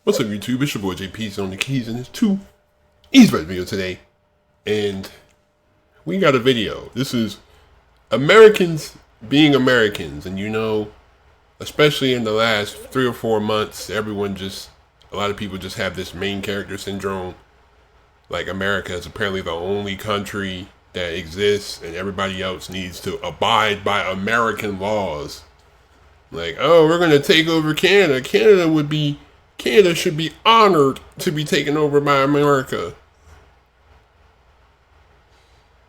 What's up, YouTube? It's your boy JP's on the keys, and it's 2 East video today. And we got a video. This is Americans being Americans. And you know, especially in the last 3 or 4 months, a lot of people just have this main character syndrome. Like, America is apparently the only country that exists, and everybody else needs to abide by American laws. Like, oh, we're going to take over Canada. Canada should be honored to be taken over by America.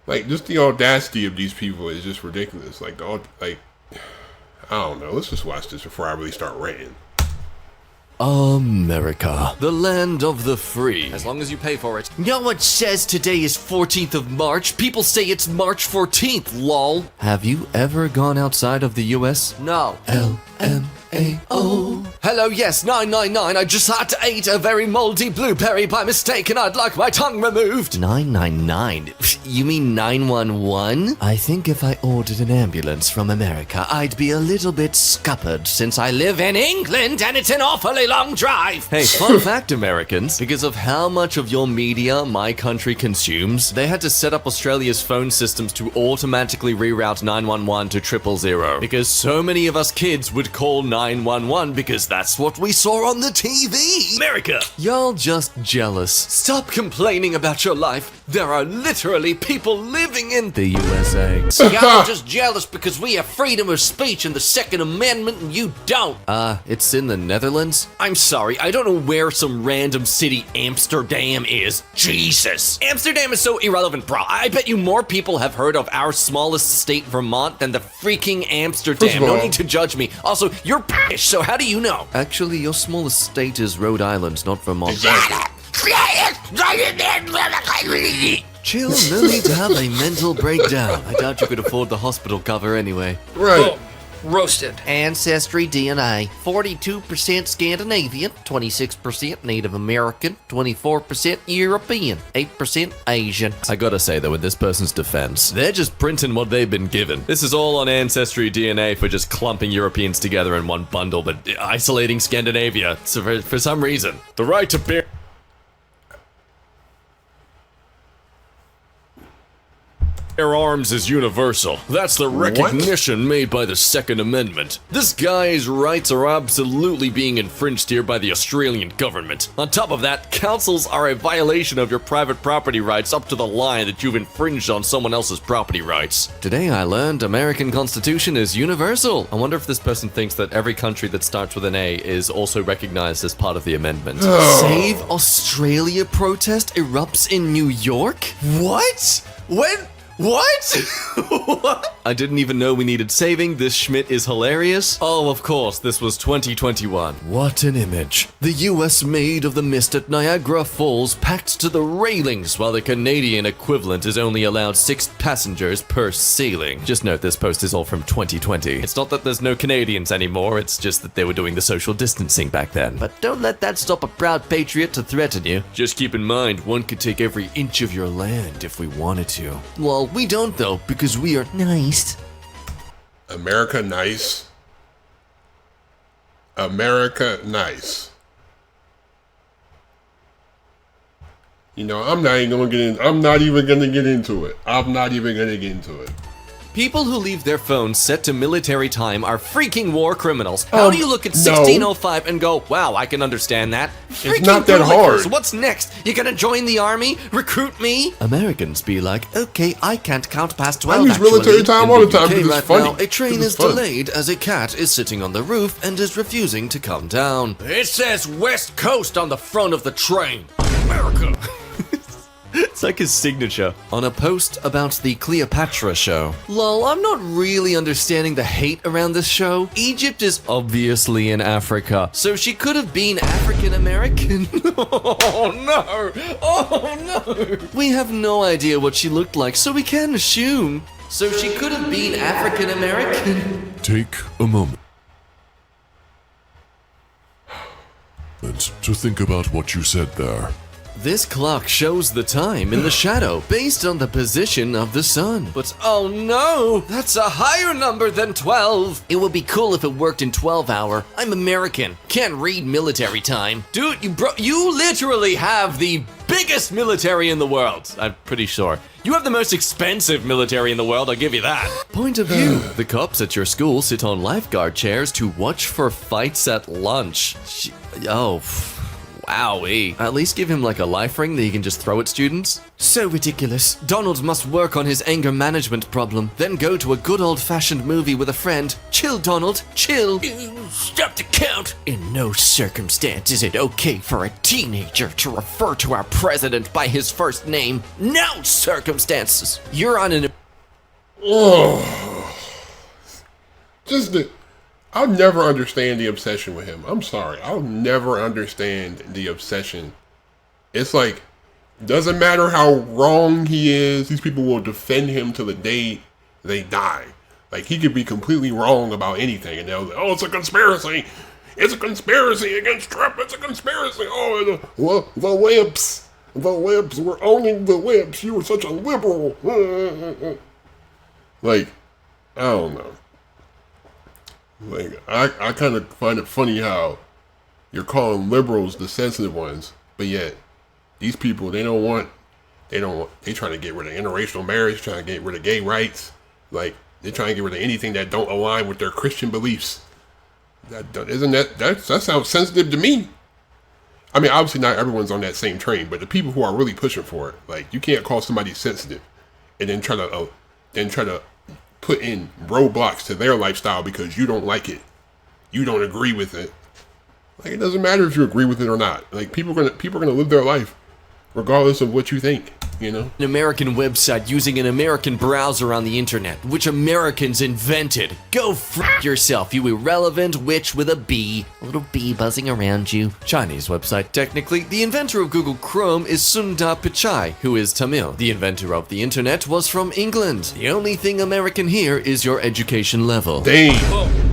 Like, just the audacity of these people is just ridiculous. I don't know. Let's just watch this before I really start ranting. America, the land of the free. As long as you pay for it. No one says today is 14th of March. People say it's March 14th, lol. Have you ever gone outside of the US? No. LMAO. Hello, yes, 999. I just had to eat a very moldy blueberry by mistake and I'd like my tongue removed. 999? You mean 911? I think if I ordered an ambulance from America, I'd be a little bit scuppered since I live in England and it's an awfully long drive. Hey, fun fact, Americans, because of how much of your media my country consumes, they had to set up Australia's phone systems to automatically reroute 911 to 000 because so many of us kids would call 911 because that's what we saw on the TV. America! Y'all just jealous. Stop complaining about your life. There are literally people living in the USA. Y'all just jealous because we have freedom of speech in the Second Amendment and you don't. It's in the Netherlands? I'm sorry, I don't know where some random city Amsterdam is. Jesus. Amsterdam is so irrelevant, bro. I bet you more people have heard of our smallest state, Vermont, than the freaking Amsterdam. No need to judge me. Also, you're British, so how do you know? Actually, your smallest state is Rhode Island, not Vermont. Exactly. Chill, no need to have a mental breakdown. I doubt you could afford the hospital cover anyway. Right. Roasted. Ancestry DNA. 42% Scandinavian, 26% Native American, 24% European, 8% Asian. I gotta say though, in this person's defense, they're just printing what they've been given. This is all on Ancestry DNA for just clumping Europeans together in one bundle, but isolating Scandinavia for some reason. The right to bear arms is universal. That's the recognition made by the Second Amendment. This guy's rights are absolutely being infringed here by the Australian government. On top of that, councils are a violation of your private property rights up to the line that you've infringed on someone else's property rights. Today I learned American Constitution is universal. I wonder if this person thinks that every country that starts with an A is also recognized as part of the amendment. Save Australia protest erupts in New York? What? When? What? What? I didn't even know we needed saving. This Schmidt is hilarious. Oh, of course, this was 2021. What an image. The US Maid of the Mist at Niagara Falls packed to the railings, while the Canadian equivalent is only allowed 6 passengers per sailing. Just note this post is all from 2020. It's not that there's no Canadians anymore, it's just that they were doing the social distancing back then. But don't let that stop a proud patriot to threaten you. Just keep in mind, one could take every inch of your land if we wanted to. Well, we don't though, because we are nice. America nice. America nice. You know, I'm not even gonna get into it. People who leave their phones set to military time are freaking war criminals. How do you look at 1605 and go, wow, I can understand that? It's not that hard. What's next? You gonna join the army? Recruit me? Americans be like, okay, I can't count past 12 I use military time all the time because it's funny. Now, a train is delayed as a cat is sitting on the roof and is refusing to come down. It says West Coast on the front of the train. America. It's like his signature. On a post about the Cleopatra show. Lol, I'm not really understanding the hate around this show. Egypt is obviously in Africa, so she could have been African American. Oh no! Oh no! We have no idea what she looked like, so we can't assume. So she could have been African American. Take a moment and to think about what you said there. This clock shows the time in the shadow based on the position of the sun. But oh no, that's a higher number than 12. It would be cool if it worked in 12 hour. I'm American, can't read military time. Dude, you literally have the biggest military in the world. I'm pretty sure. You have the most expensive military in the world, I'll give you that. Point of view. The cops at your school sit on lifeguard chairs to watch for fights at lunch. Oh, wowee. At least give him like a life ring that he can just throw at students. So ridiculous. Donald must work on his anger management problem, then go to a good old-fashioned movie with a friend. Chill, Donald, chill. Stop the count. In no circumstance is it okay for a teenager to refer to our president by his first name. No circumstances. You're on an... Oh. I'll never understand the obsession with him. I'm sorry. I'll never understand the obsession. It's like, doesn't matter how wrong he is, these people will defend him till the day they die. Like, he could be completely wrong about anything, and they'll say, oh, it's a conspiracy. It's a conspiracy against Trump. It's a conspiracy. Oh, the wimps. The wimps. We're owning the wimps. You were such a liberal. Like, I don't know. Like, I kind of find it funny how you're calling liberals the sensitive ones, but yet these people, they trying to get rid of interracial marriage, trying to get rid of gay rights. Like, they're trying to get rid of anything that don't align with their Christian beliefs. That sounds sensitive to me. I mean, obviously not everyone's on that same train, but the people who are really pushing for it, like, you can't call somebody sensitive and then try to put in roadblocks to their lifestyle because you don't like it, you don't agree with it. Like, it doesn't matter if you agree with it or not. Like, people are gonna live their life regardless of what you think. You know? An American website using an American browser on the internet, which Americans invented. Go f*** yourself, you irrelevant witch with a bee. A little bee buzzing around you. Chinese website, technically. The inventor of Google Chrome is Sundar Pichai, who is Tamil. The inventor of the internet was from England. The only thing American here is your education level. Dang.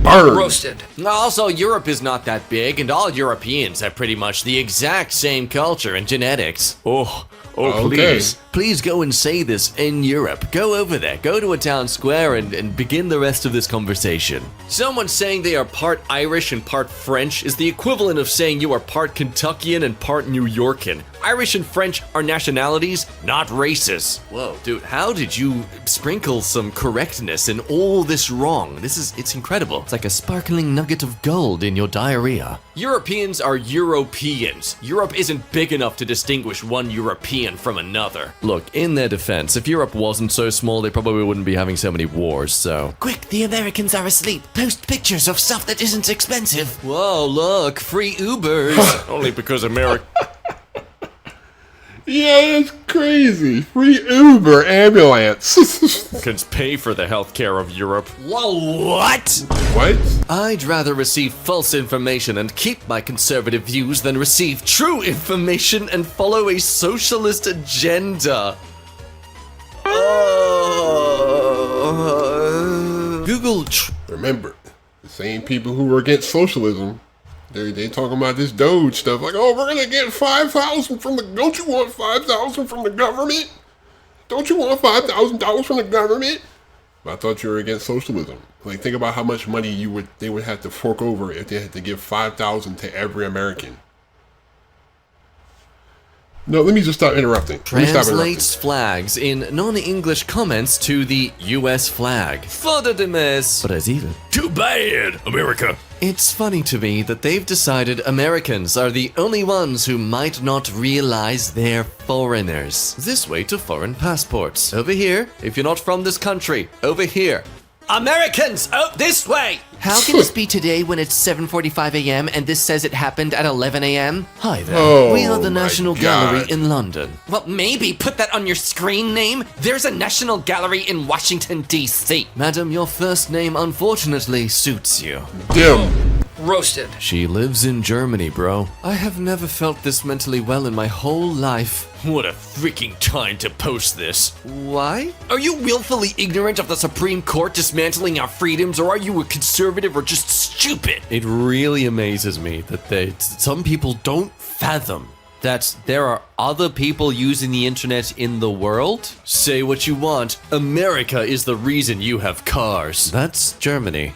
Burn. Roasted. Also, Europe is not that big, and all Europeans have pretty much the exact same culture and genetics. Oh, please. Please go and say this in Europe. Go over there, go to a town square and begin the rest of this conversation. Someone saying they are part Irish and part French is the equivalent of saying you are part Kentuckian and part New Yorkan. Irish and French are nationalities, not races. Whoa, dude, how did you sprinkle some correctness in all this wrong? It's incredible. It's like a sparkling nugget of gold in your diarrhea. Europeans are Europeans. Europe isn't big enough to distinguish one European from another. Look, in their defense, if Europe wasn't so small, they probably wouldn't be having so many wars, so... Quick, the Americans are asleep. Post pictures of stuff that isn't expensive. Whoa, look, free Ubers. Only because America... Yeah, that's crazy. Free Uber ambulance. Can pay for the healthcare of Europe. Whoa, what? What? I'd rather receive false information and keep my conservative views than receive true information and follow a socialist agenda. Google. Remember, the same people who were against socialism, they talking about this Doge stuff, like, oh, we're gonna get 5,000 from the. Don't you want 5,000 from the government? Don't you want $5,000 from the government? But I thought you were against socialism. Like, think about how much money they would have to fork over if they had to give 5,000 to every American. No, let me just stop interrupting. Translates flags in non-English comments to the US flag. Foda de mes. Brazil. Too bad, America. It's funny to me that they've decided Americans are the only ones who might not realize they're foreigners. This way to foreign passports. Over here, if you're not from this country. Over here. Americans, out this way! How can this be today when it's 7:45 a.m. and this says it happened at 11 a.m.? Hi there. Oh, we are the my National God. Gallery in London. Well, maybe put that on your screen name. There's a National Gallery in Washington, D.C. Madam, your first name unfortunately suits you. Dim. Roasted. She lives in Germany, bro. I have never felt this mentally well in my whole life. What a freaking time to post this. Why? Are you willfully ignorant of the Supreme Court dismantling our freedoms, or are you a conservative or just stupid? It really amazes me that some people don't fathom that there are other people using the internet in the world? Say what you want, America is the reason you have cars. That's Germany.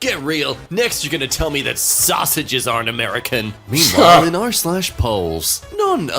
Get real. Next you're gonna tell me that sausages aren't American. Meanwhile, in r/polls, none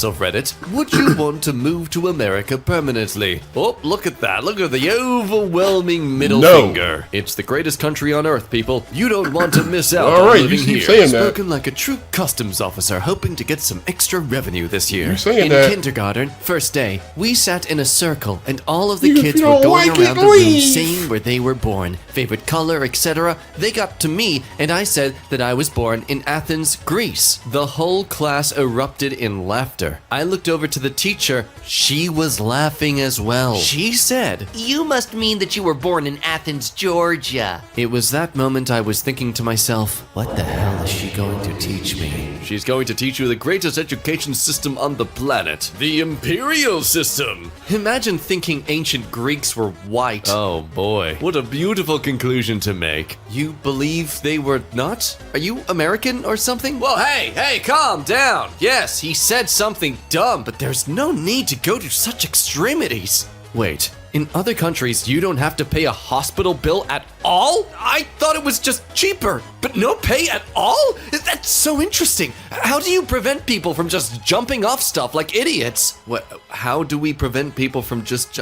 of Reddit, would you want to move to America permanently? Oh, look at that. Look at the overwhelming middle finger. It's the greatest country on earth, people. You don't want to miss out All on right, living you keep here. saying that. Spoken like a true customs officer hoping to get some extra revenue this year. You're saying in that. kindergarten, first day, we sat in a circle and all of the If kids you were don't going like around it, the room leave. saying where they were born, favorite color, etc. They got to me and I said that I was born in Athens, Greece. The whole class erupted in laughter. I looked over to the teacher. She was laughing as well. She said, You must mean that you were born in Athens, Georgia. it was that moment I was thinking to myself, what the hell is she going to teach me? She's going to teach you the greatest education system on the planet. The imperial system. Imagine thinking ancient Greeks were white. Oh boy, what a beautiful conclusion to make. You believe they were not? Are you American or something? Well, hey, calm down. Yes, he said something dumb, but there's no need to go to such extremities. Wait, in other countries, you don't have to pay a hospital bill at all? I thought it was just cheaper, but no pay at all? That's so interesting. How do you prevent people from just jumping off stuff like idiots? What? How do we prevent people from just,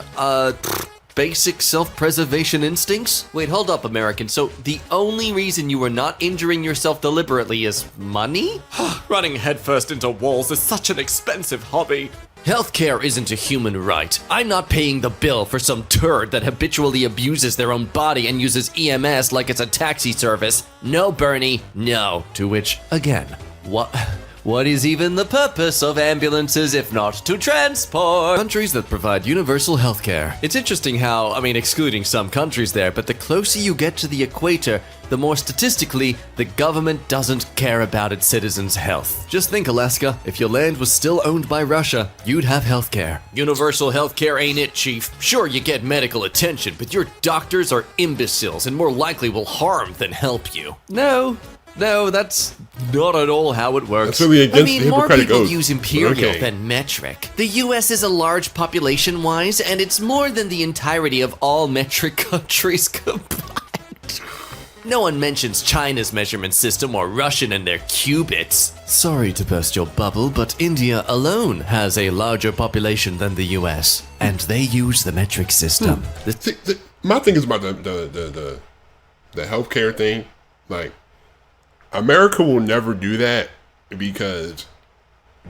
basic self-preservation instincts? Wait, hold up, American. So the only reason you are not injuring yourself deliberately is money? Running headfirst into walls is such an expensive hobby. Healthcare isn't a human right. I'm not paying the bill for some turd that habitually abuses their own body and uses EMS like it's a taxi service. No, Bernie, no. To which, again, what is even the purpose of ambulances if not to transport? Countries that provide universal healthcare. It's interesting how, excluding some countries there, but the closer you get to the equator, the more statistically, the government doesn't care about its citizens' health. Just think, Alaska, if your land was still owned by Russia, you'd have healthcare. Universal healthcare ain't it, Chief. Sure, you get medical attention, but your doctors are imbeciles and more likely will harm than help you. No, that's not at all how it works. That's really against the more Hippocratic people Oath. use imperial Okay. than metric. The US is a large population-wise, and it's more than the entirety of all metric countries combined. No one mentions China's measurement system or Russian and their cubits. Sorry to burst your bubble, but India alone has a larger population than the US, and they use the metric system. See, my thing is about the healthcare thing. Like, America will never do that because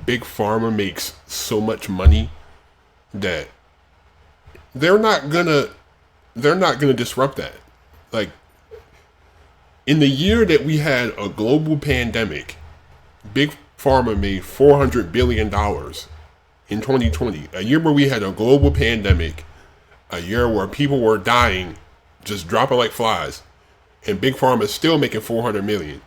Big Pharma makes so much money that they're not gonna disrupt that. Like, in the year that we had a global pandemic, Big Pharma made $400 billion in 2020. A year where we had a global pandemic, a year where people were dying, just dropping like flies, and Big Pharma is still making $400 billion,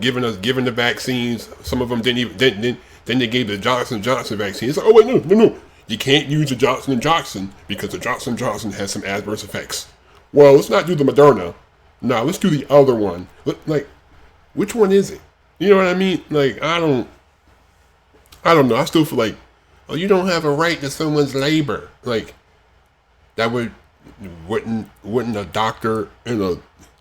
giving the vaccines. Some of them didn't even. Then they gave the Johnson & Johnson vaccine. It's like, oh wait, no, you can't use the Johnson & Johnson because the Johnson & Johnson has some adverse effects. Well, let's not do the Moderna. No, let's do the other one. Like, which one is it? You know what I mean? Like, I don't know. I still feel like, oh, you don't have a right to someone's labor. Like, that wouldn't a doctor and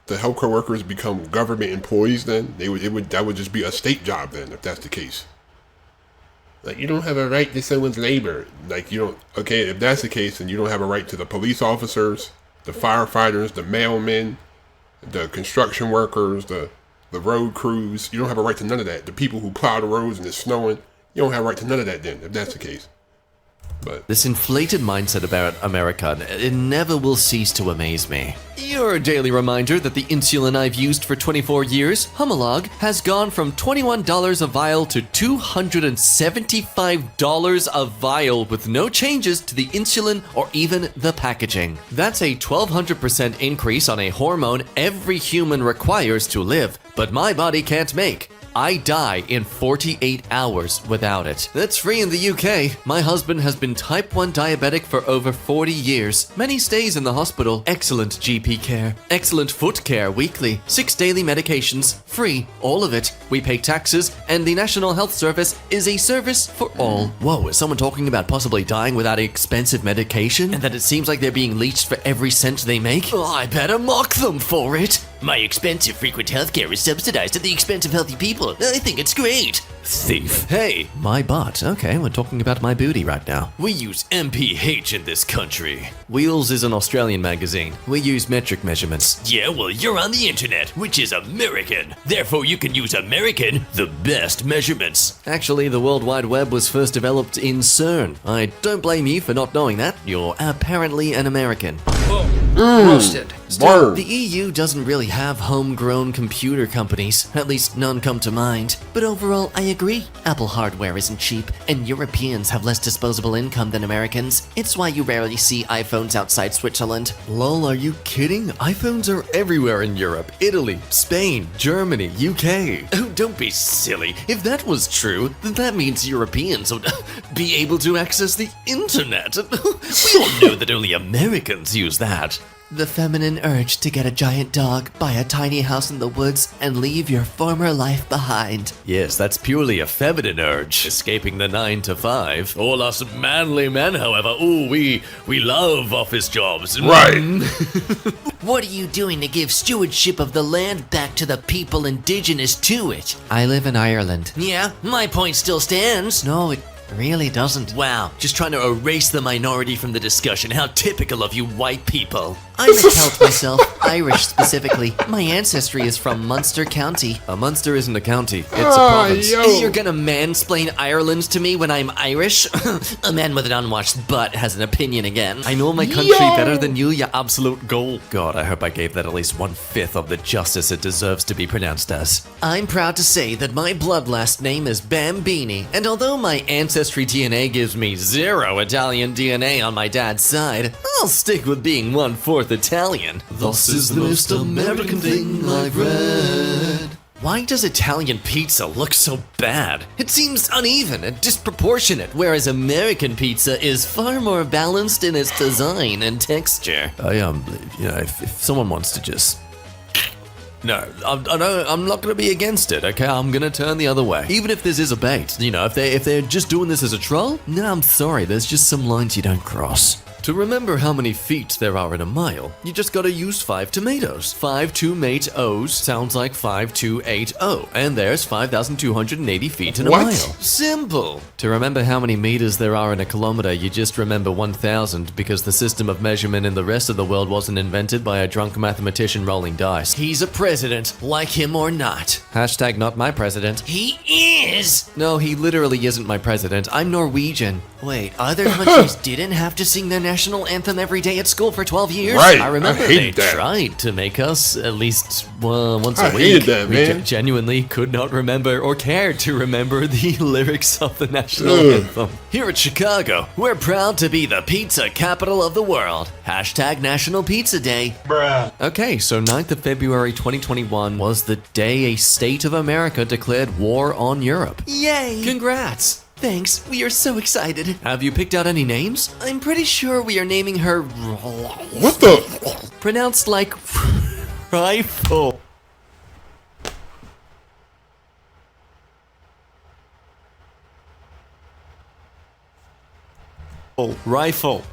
the healthcare workers become government employees then? That would just be a state job then, if that's the case. Like, you don't have a right to someone's labor. Like, you don't. Okay, if that's the case, then you don't have a right to the police officers, the firefighters, the mailmen, the construction workers, the road crews. You don't have a right to none of that. The people who plow the roads and it's snowing, you don't have a right to none of that then, if that's the case. But this inflated mindset about America, it never will cease to amaze me. Your daily reminder that the insulin I've used for 24 years, Humalog, has gone from $21 a vial to $275 a vial with no changes to the insulin or even the packaging. That's a 1,200% increase on a hormone every human requires to live, but my body can't make. I die in 48 hours without it. That's free in the UK. My husband has been type 1 diabetic for over 40 years. Many stays in the hospital, excellent GP care, excellent foot care weekly, 6 daily medications, free, all of it. We pay taxes, and the National Health Service is a service for all. Whoa, is someone talking about possibly dying without expensive medication? And that it seems like they're being leached for every cent they make? Oh, I better mock them for it. My expensive frequent healthcare is subsidized at the expense of healthy people. I think it's great. Thief. Hey, my butt. Okay, we're talking about my booty right now. We use MPH in this country. Wheels is an Australian magazine. We use metric measurements. Yeah, well, you're on the internet, which is American. Therefore, you can use American, the best measurements. Actually, the World Wide Web was first developed in CERN. I don't blame you for not knowing that. You're apparently an American. Roasted. Burn. The EU doesn't really have homegrown computer companies, at least none come to mind. But overall, I agree. Apple hardware isn't cheap, and Europeans have less disposable income than Americans. It's why you rarely see iPhones outside Switzerland. Lol, are you kidding? iPhones are everywhere in Europe. Italy, Spain, Germany, UK. Oh, don't be silly. If that was true, then that means Europeans would be able to access the internet. We all know that only Americans use that. The feminine urge to get a giant dog, buy a tiny house in the woods, and leave your former life behind. Yes, that's purely a feminine urge, escaping the 9 to 5. All us manly men, however, we love office jobs. Right. What are you doing to give stewardship of the land back to the people indigenous to it? I live in Ireland. Yeah, my point still stands. No, it really doesn't. Wow, just trying to erase the minority from the discussion. How typical of you white people. I'm a Celt myself, Irish specifically. My ancestry is from Munster County. Munster isn't a county, it's a province. yo. You're gonna mansplain Ireland to me when I'm Irish? A man with an unwashed butt has an opinion again. I know my country better than you absolute goal. God, I hope I gave that at least 1/5 of the justice it deserves to be pronounced as. I'm proud to say that my blood last name is Bambini, and although my ancestry DNA gives me 0 Italian DNA on my dad's side, I'll stick with being 1/4 Italian. Thus is the most American thing I've read. Why does Italian pizza look so bad? It seems uneven and disproportionate, whereas American pizza is far more balanced in its design and texture. If someone wants to just... No, I'm not going to be against it, okay? I'm going to turn the other way. Even if this is a bait, if they're just doing this as a troll, no, I'm sorry, there's just some lines you don't cross. To remember how many feet there are in a mile, you just gotta use 5 tomatoes. 5 tomatoes sounds like 5280, and there's 5,280 feet in a What? mile. Simple! To remember how many meters there are in a kilometer, you just remember 1,000 because the system of measurement in the rest of the world wasn't invented by a drunk mathematician rolling dice. He's a president, like him or not. Hashtag not my president. He is! No, he literally isn't my president. I'm Norwegian. Wait, other countries didn't have to sing their national anthem every day at school for 12 years? Right. I remember I they hated that. tried to make us at least once I a week. hated that, We man. genuinely could not remember or cared to remember the lyrics of the national Ugh. anthem. Here at Chicago, we're proud to be the pizza capital of the world. Hashtag National Pizza Day. Okay, so 9th of February 2021 was the day a state of America declared war on Europe. Yay! Congrats! Thanks, we are so excited. Have you picked out any names? I'm pretty sure we are naming her What the? Pronounced like rifle. Rifle.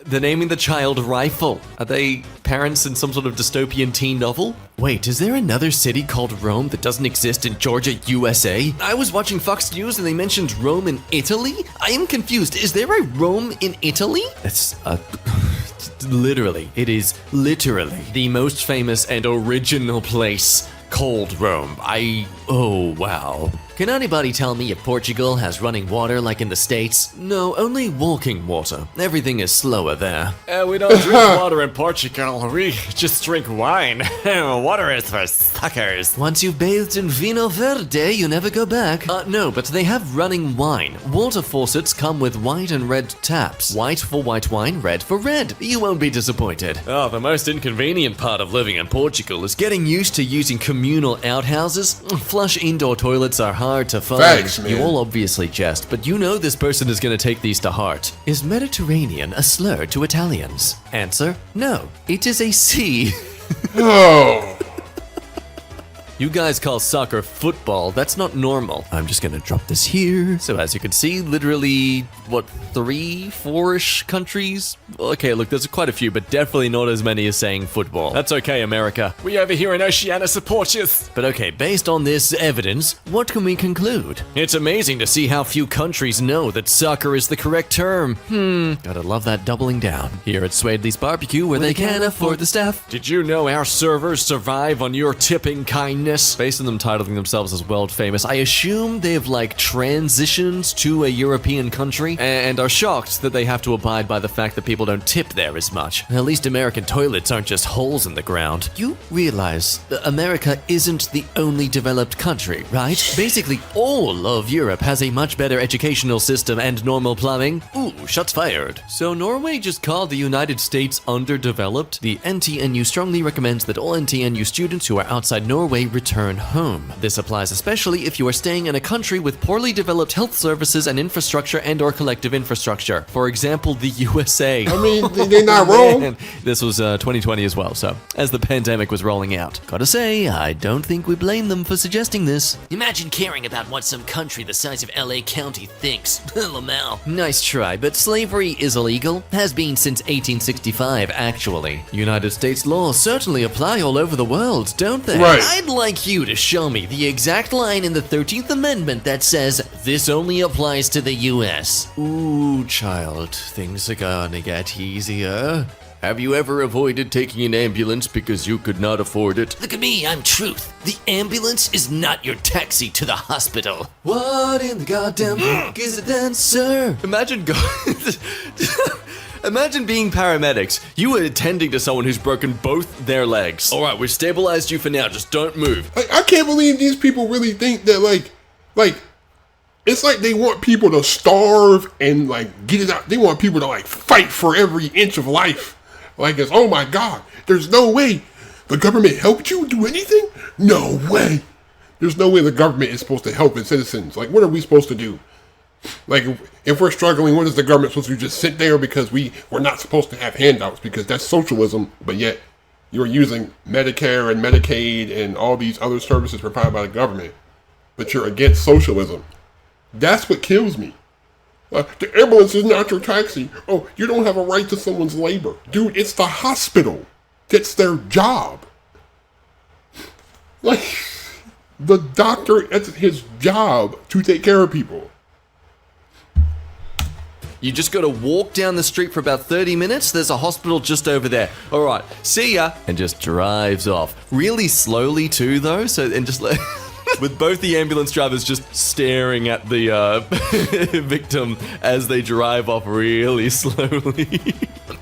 They're naming the child Rifle. Are they parents in some sort of dystopian teen novel? Wait, is there another city called Rome that doesn't exist in Georgia, USA? I was watching Fox News and they mentioned Rome in Italy? I am confused. Is there a Rome in Italy? It's literally, it is literally the most famous and original place called Rome. Oh wow. Can anybody tell me if Portugal has running water like in the States? No, only walking water. Everything is slower there. We don't drink water in Portugal. We just drink wine. Water is for suckers. Once you've bathed in vino verde, you never go back. No, but they have running wine. Water faucets come with white and red taps. White for white wine, red for red. You won't be disappointed. Oh, the most inconvenient part of living in Portugal is Getting used to using communal outhouses? Flush indoor toilets are hard to find. Facts, man. You all obviously jest, but you know this person is going to take these to heart. Is Mediterranean a slur to Italians? Answer: no. It is a C. Oh. You guys call soccer football. That's not normal. I'm just gonna drop this here. So as you can see, literally, what, 3, 4-ish countries? Okay, look, there's quite a few, but definitely not as many as saying football. That's okay, America. We over here in Oceania support you. But okay, based on this evidence, what can we conclude? It's amazing to see how few countries know that Soccer is the correct term. Gotta love that doubling down. Here at Swadley's Barbecue, where they can't afford the staff. Did you know our servers survive on your tipping kindness? Based on them titling themselves as world famous, I assume they've like transitioned to a European country and are shocked that they have to abide by the fact that people don't tip there as much. At least American toilets aren't just holes in the ground. You realize that America isn't the only developed country, right? Basically, all of Europe has a much better educational system and normal plumbing. Ooh, shots fired. So Norway just called the United States underdeveloped? The NTNU strongly recommends that all NTNU students who are outside Norway return home. This applies especially if you are staying in a country with poorly developed health services and infrastructure and/or collective infrastructure. For example, the USA. I mean, they're not wrong. Man, this was 2020 as well, so as the pandemic was rolling out. Gotta say, I don't think we blame them for suggesting this. Imagine caring about what some country the size of LA County thinks. Lamau. Nice try, but slavery is illegal. Has been since 1865, actually. United States laws certainly apply all over the world, don't they? Right. I'd like you to show me the exact line in the 13th Amendment that says, this only applies to the US. Ooh, child, things are gonna get easier. Have you ever avoided taking an ambulance because you could not afford it? Look at me, I'm truth. The ambulance is not your taxi to the hospital. What in the goddamn fuck is it then, sir? Imagine Imagine being paramedics. You were attending to someone who's broken both their legs. All right, we've stabilized you for now. Just don't move. I can't believe these people really think that like it's like they want people to starve and like get it out. They want people to like fight for every inch of life. Like it's, oh my God, there's no way the government helped you do anything? No way. There's no way the government is supposed to help its citizens. Like, what are we supposed to do? Like, if we're struggling, what is the government supposed to do? Just sit there because we're not supposed to have handouts because that's socialism, but yet you're using Medicare and Medicaid and all these other services provided by the government, but you're against socialism. That's what kills me. The ambulance is not your taxi. Oh, you don't have a right to someone's labor. Dude, it's the hospital. That's their job. Like, the doctor, it's his job to take care of people. You just gotta walk down the street for about 30 minutes. There's a hospital just over there. All right, see ya. And just drives off. Really slowly too, though. So, and just like... with both the ambulance drivers just staring at the victim as they drive off really slowly.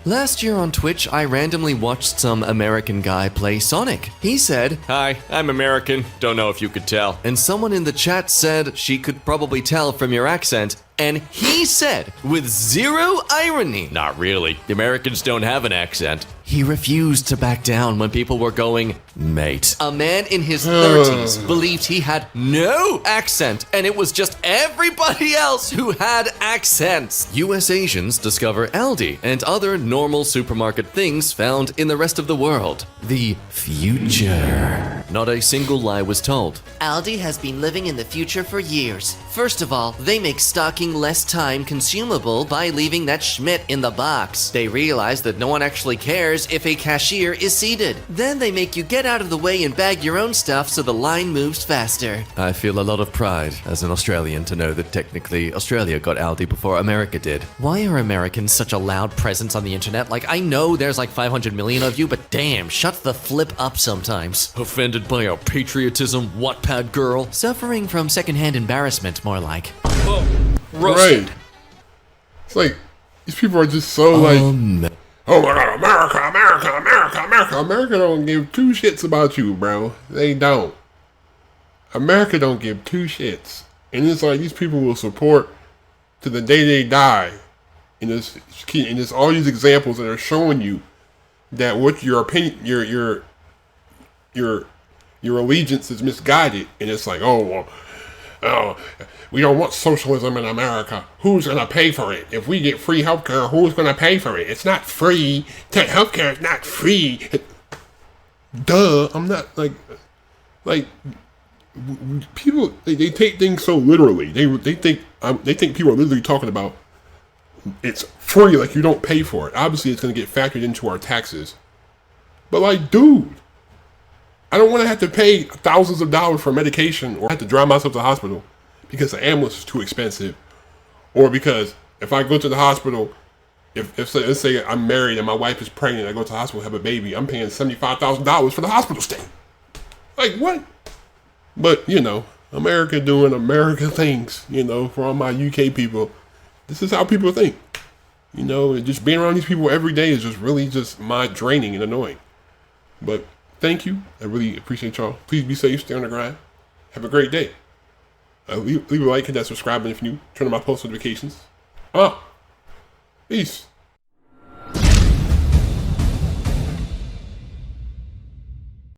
Last year on Twitch, I randomly watched some American guy play Sonic. He said, Hi, I'm American. Don't know if you could tell. And someone in the chat said she could probably tell from your accent. And he said, with zero irony, Not really. The Americans don't have an accent. he refused to back down when people were going, mate. A man in his 30s believed he had no accent, and it was just everybody else who had accents. US Asians discover Aldi and other normal supermarket things found in the rest of the world. The future. Not a single lie was told. Aldi has been living in the future for years. First of all, they make stocking less time consumable by leaving that Schmidt in the box. They realize that no one actually cares customers if a cashier is seated. Then they make you get out of the way and bag your own stuff so the line moves faster. I feel a lot of pride as an Australian to know that technically Australia got Aldi before America did. Why are Americans such a loud presence on the internet? Like, I know there's like 500 million of you, but damn, shut the flip up sometimes. Offended by our patriotism, Wattpad girl? Suffering from secondhand embarrassment, more like. Roasted. Right. It's like, these people are just so like, oh my god, America, America, America, America. America don't give two shits about you, bro. They don't. America don't give two shits. And it's like, these people will support to the day they die. And it's all these examples that are showing you that what your opinion, your allegiance is misguided. And it's like, we don't want socialism in America. Who's going to pay for it? If we get free healthcare, who's going to pay for it? It's not free. Healthcare is not free. Duh. I'm not like people. They take things so literally. They think people are literally talking about it's free, like you don't pay for it. Obviously, it's going to get factored into our taxes. But like, dude, I don't want to have to pay thousands of dollars for medication or have to drive myself to the hospital because the ambulance is too expensive, or because if I go to the hospital, let's say I'm married and my wife is pregnant, I go to the hospital, have a baby, I'm paying $75,000 for the hospital stay. Like, what? But, you know, America doing American things, you know, for all my UK people, this is how people think. You know, and just being around these people every day is just really just mind draining and annoying. But thank you. I really appreciate y'all. Please be safe, stay on the grind. Have a great day. Leave a like, hit that subscribe button if you're new. Turn on my post notifications. Peace.